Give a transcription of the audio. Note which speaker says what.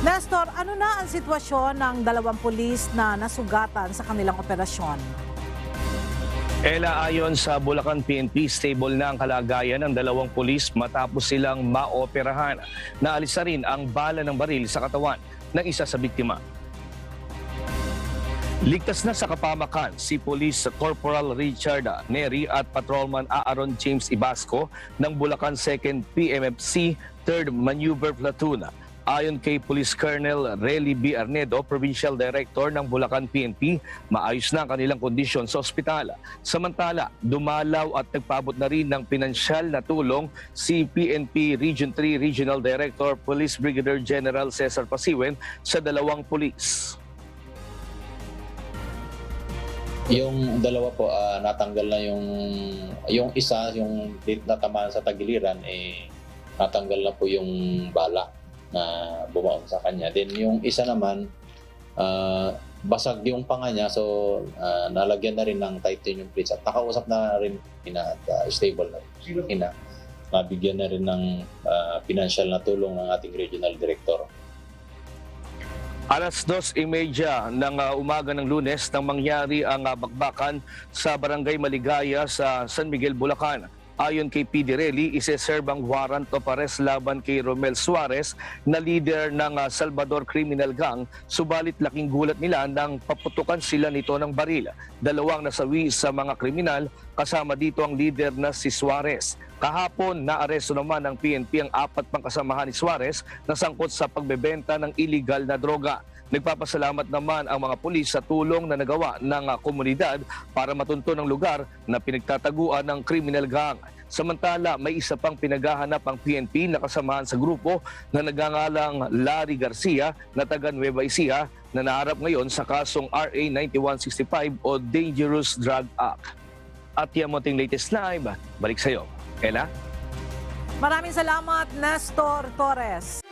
Speaker 1: Nestor, ano na ang sitwasyon ng dalawang pulis na nasugatan sa kanilang operasyon?
Speaker 2: Ella, ayon sa Bulacan PNP, stable na ang kalagayan ng dalawang pulis matapos silang maoperahan. Naalis na rin ang bala ng baril sa katawan ng isa sa biktima. Ligtas na sa kapamakan si Police Corporal Richard Neri at Patrolman Aaron James Ibasco ng Bulacan 2nd PMFC 3rd Maneuver Platoon. Ayon kay Police Colonel Relly B. Arnedo, Provincial Director ng Bulacan PNP, maayos na ang kanilang kondisyon sa ospital. Samantala, dumalaw at nagpaabot na rin ng pinansyal na tulong si PNP Region 3 Regional Director Police Brigadier General Cesar Pasiwen sa dalawang pulis.
Speaker 3: Yung dalawa po, natanggal na yung isa, yung natamaan sa tagiliran, natanggal na po yung bala na bumaon sa kanya. Then yung isa naman, basag yung panga niya, so nalagyan na rin ng titanium plates at nakausap na rin at stable na rin. Mabigyan na rin ng financial na tulong ng ating regional director.
Speaker 2: Alas 2:30 ng umaga ng Lunes nang mangyari ang bakbakan sa Barangay Maligaya sa San Miguel, Bulacan. Ayon kay PD Relly, iseserve ang warrant of arrest laban kay Romel Suarez na leader ng Salvador Criminal Gang, subalit laking gulat nila nang paputukan sila nito ng baril. Dalawang nasawi sa mga kriminal, kasama dito ang leader na si Suarez. Kahapon, naaresto naman ng PNP ang 4 pang kasamahan ni Suarez na sangkot sa pagbebenta ng iligal na droga. Nagpapasalamat naman ang mga pulis sa tulong na nagawa ng komunidad para matunto ng lugar na pinagtataguan ng criminal gang. Samantala, may isa pang pinaghahanap ang PNP na kasamahan sa grupo na nagngangalang Larry Garcia na taga Nueva Ecija na naharap ngayon sa kasong RA 9165 o Dangerous Drug Act. At yan mo ting latest live. Balik sa'yo. Ella?
Speaker 1: Maraming salamat, Nestor Torres.